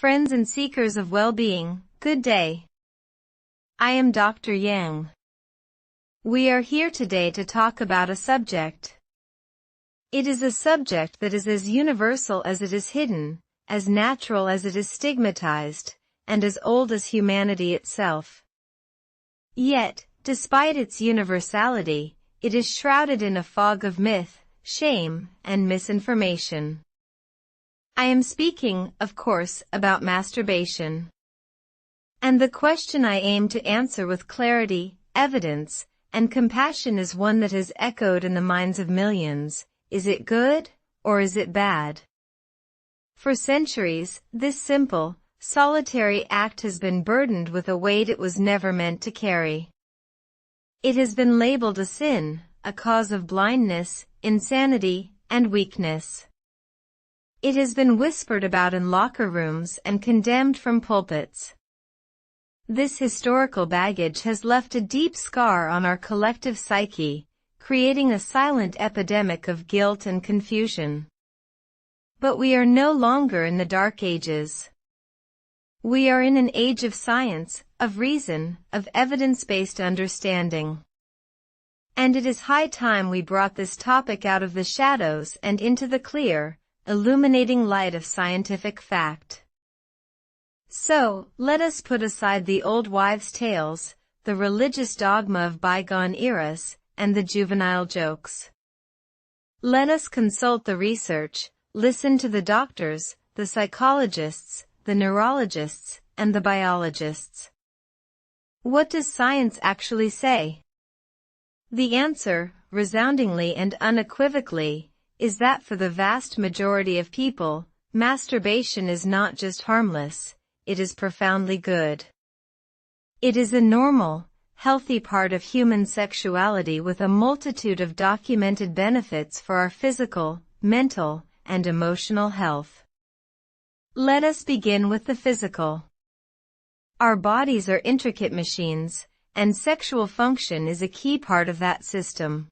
Friends and seekers of well-being, good day. I am Dr. Yang. We are here today to talk about a subject. It is a subject that is as universal as it is hidden, as natural as it is stigmatized, and as old as humanity itself. Yet, despite its universality, it is shrouded in a fog of myth, shame, and misinformation. I am speaking, of course, about masturbation. And the question I aim to answer with clarity, evidence, and compassion is one that has echoed in the minds of millions. Is it good, or is it bad? For centuries, this simple, solitary act has been burdened with a weight it was never meant to carry. It has been labeled a sin, a cause of blindness, insanity, and weakness. It has been whispered about in locker rooms and condemned from pulpits. This historical baggage has left a deep scar on our collective psyche, creating a silent epidemic of guilt and confusion. But we are no longer in the Dark Ages. We are in an age of science, of reason, of evidence-based understanding. And it is high time we brought this topic out of the shadows and into the clear, illuminating light of scientific fact. So, let us put aside the old wives' tales, the religious dogma of bygone eras, and the juvenile jokes. Let us consult the research, listen to the doctors, the psychologists, the neurologists, and the biologists. What does science actually say? The answer, resoundingly and unequivocally, is that for the vast majority of people, masturbation is not just harmless, it is profoundly good. It is a normal, healthy part of human sexuality with a multitude of documented benefits for our physical, mental, and emotional health. Let us begin with the physical. Our bodies are intricate machines, and sexual function is a key part of that system.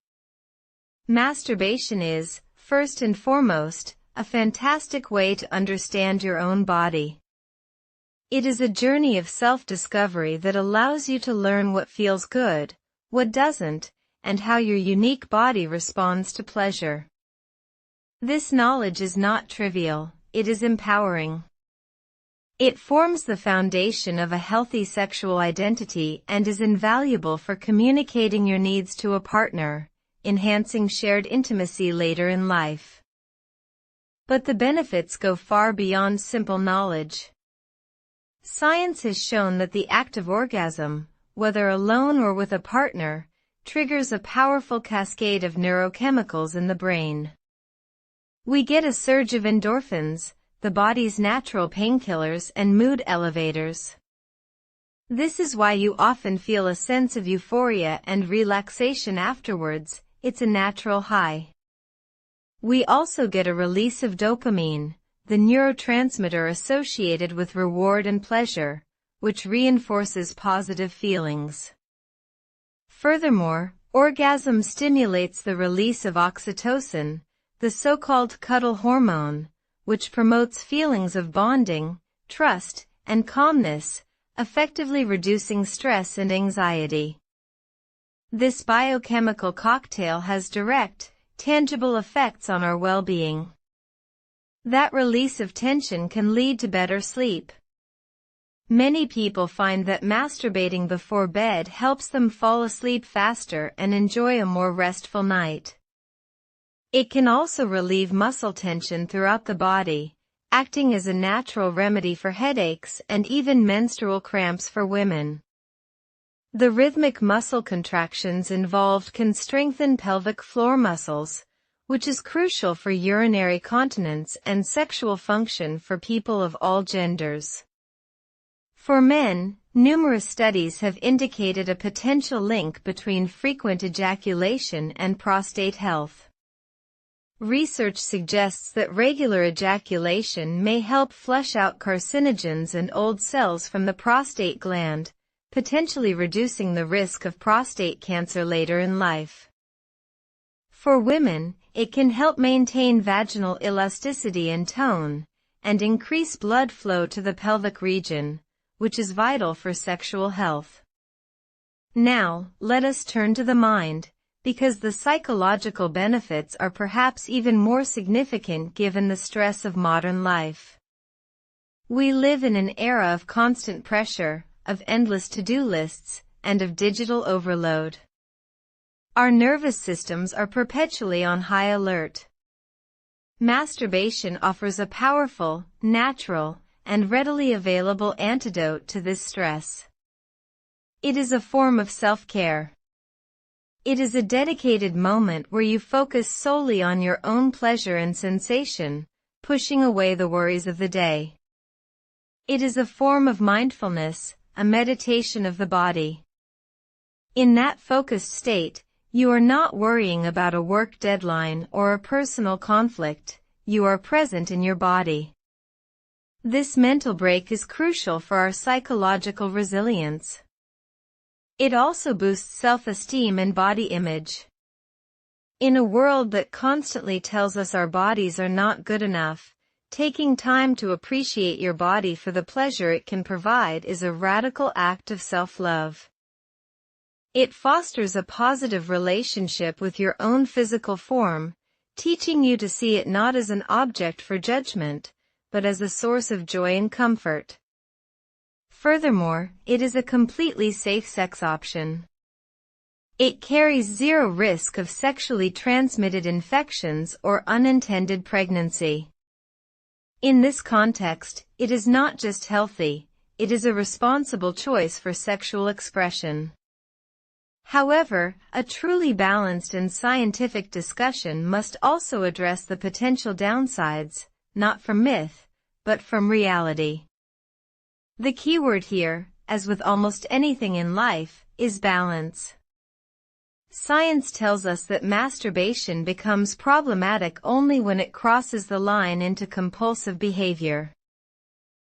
Masturbation is, first and foremost, a fantastic way to understand your own body. It is a journey of self-discovery that allows you to learn what feels good, what doesn't, and how your unique body responds to pleasure. This knowledge is not trivial, it is empowering. It forms the foundation of a healthy sexual identity and is invaluable for communicating your needs to a partner, enhancing shared intimacy later in life. But the benefits go far beyond simple knowledge. Science has shown that the act of orgasm, whether alone or with a partner, triggers a powerful cascade of neurochemicals in the brain. We get a surge of endorphins, the body's natural painkillers and mood elevators. This is why you often feel a sense of euphoria and relaxation afterwards. It's a natural high. We also get a release of dopamine, the neurotransmitter associated with reward and pleasure, which reinforces positive feelings. Furthermore, orgasm stimulates the release of oxytocin, the so-called cuddle hormone, which promotes feelings of bonding, trust, and calmness, effectively reducing stress and anxiety. This biochemical cocktail has direct, tangible effects on our well-being. That release of tension can lead to better sleep. Many people find that masturbating before bed helps them fall asleep faster and enjoy a more restful night. It can also relieve muscle tension throughout the body, acting as a natural remedy for headaches and even menstrual cramps for women. The rhythmic muscle contractions involved can strengthen pelvic floor muscles, which is crucial for urinary continence and sexual function for people of all genders. For men, numerous studies have indicated a potential link between frequent ejaculation and prostate health. Research suggests that regular ejaculation may help flush out carcinogens and old cells from the prostate gland, potentially reducing the risk of prostate cancer later in life. For women, it can help maintain vaginal elasticity and tone, and increase blood flow to the pelvic region, which is vital for sexual health. Now, let us turn to the mind, because the psychological benefits are perhaps even more significant given the stress of modern life. We live in an era of constant pressure, of endless to-do lists, and of digital overload. Our nervous systems are perpetually on high alert. Masturbation offers a powerful, natural, and readily available antidote to this stress. It is a form of self-care. It is a dedicated moment where you focus solely on your own pleasure and sensation, pushing away the worries of the day. It is a form of mindfulness, a meditation of the body. In that focused state, you are not worrying about a work deadline or a personal conflict, you are present in your body. This mental break is crucial for our psychological resilience. It also boosts self-esteem and body image. In a world that constantly tells us our bodies are not good enough, taking time to appreciate your body for the pleasure it can provide is a radical act of self-love. It fosters a positive relationship with your own physical form, teaching you to see it not as an object for judgment, but as a source of joy and comfort. Furthermore, it is a completely safe sex option. It carries zero risk of sexually transmitted infections or unintended pregnancy. In this context, it is not just healthy, it is a responsible choice for sexual expression. However, a truly balanced and scientific discussion must also address the potential downsides, not from myth, but from reality. The key word here, as with almost anything in life, is balance. Science tells us that masturbation becomes problematic only when it crosses the line into compulsive behavior.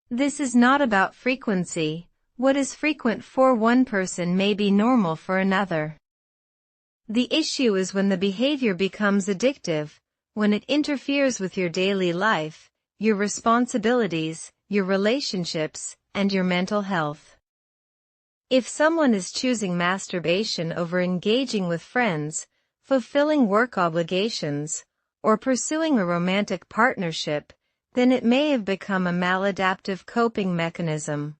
This is not about frequency. What is frequent for one person may be normal for another. The issue is when the behavior becomes addictive, when it interferes with your daily life, your responsibilities, your relationships, and your mental health. If someone is choosing masturbation over engaging with friends, fulfilling work obligations, or pursuing a romantic partnership, then it may have become a maladaptive coping mechanism.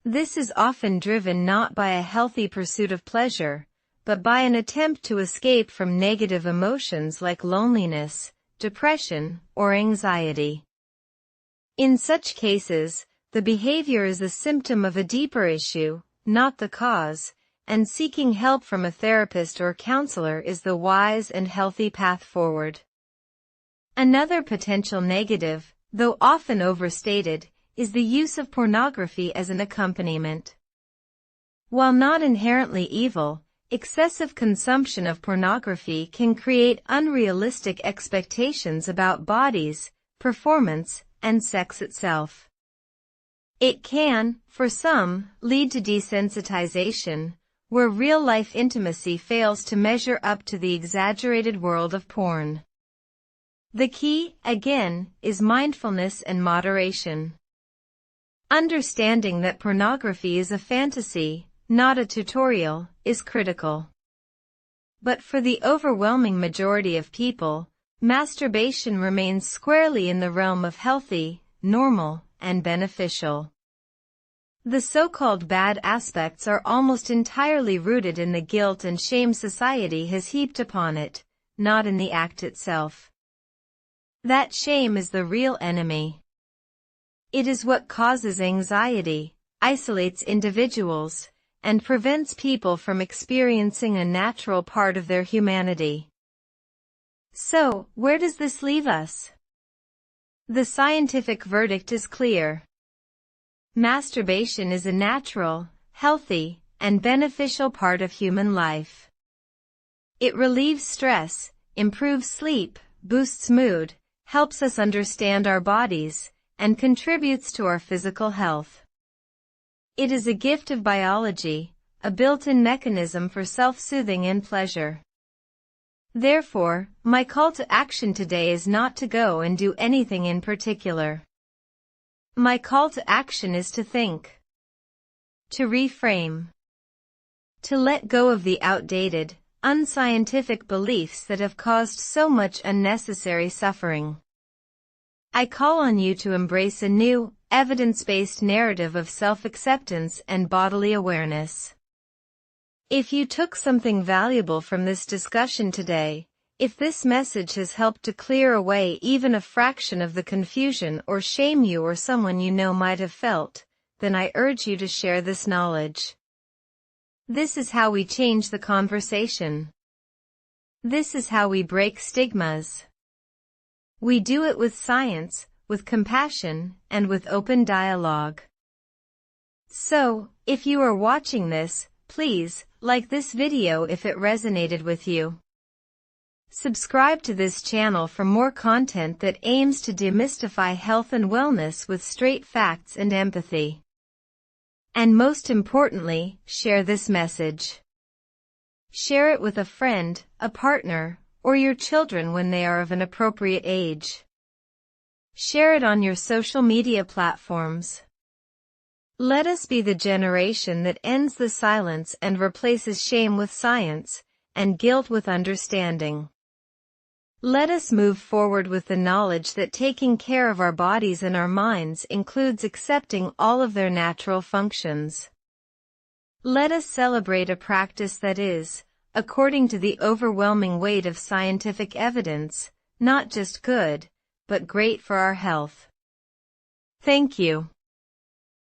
This is often driven not by a healthy pursuit of pleasure, but by an attempt to escape from negative emotions like loneliness, depression, or anxiety. In such cases, the behavior is a symptom of a deeper issue, not the cause, and seeking help from a therapist or counselor is the wise and healthy path forward. Another potential negative, though often overstated, is the use of pornography as an accompaniment. While not inherently evil, excessive consumption of pornography can create unrealistic expectations about bodies, performance, and sex itself. It can, for some, lead to desensitization, where real-life intimacy fails to measure up to the exaggerated world of porn. The key, again, is mindfulness and moderation. Understanding that pornography is a fantasy, not a tutorial, is critical. But for the overwhelming majority of people, masturbation remains squarely in the realm of healthy, normal, and beneficial. The so-called bad aspects are almost entirely rooted in the guilt and shame society has heaped upon it, not in the act itself. That shame is the real enemy. It is what causes anxiety, isolates individuals, and prevents people from experiencing a natural part of their humanity. So, where does this leave us? The scientific verdict is clear. Masturbation is a natural, healthy, and beneficial part of human life. It relieves stress, improves sleep, boosts mood, helps us understand our bodies, and contributes to our physical health. It is a gift of biology, a built-in mechanism for self-soothing and pleasure. Therefore, my call to action today is not to go and do anything in particular. My call to action is to think, to reframe, to let go of the outdated, unscientific beliefs that have caused so much unnecessary suffering. I call on you to embrace a new, evidence-based narrative of self-acceptance and bodily awareness. If you took something valuable from this discussion today, if this message has helped to clear away even a fraction of the confusion or shame you or someone you know might have felt, then I urge you to share this knowledge. This is how we change the conversation. This is how we break stigmas. We do it with science, with compassion, and with open dialogue. So, if you are watching this, please, like this video if it resonated with you. Subscribe to this channel for more content that aims to demystify health and wellness with straight facts and empathy. And most importantly, share this message. Share it with a friend, a partner, or your children when they are of an appropriate age. Share it on your social media platforms. Let us be the generation that ends the silence and replaces shame with science, and guilt with understanding. Let us move forward with the knowledge that taking care of our bodies and our minds includes accepting all of their natural functions. Let us celebrate a practice that is, according to the overwhelming weight of scientific evidence, not just good, but great for our health. Thank you.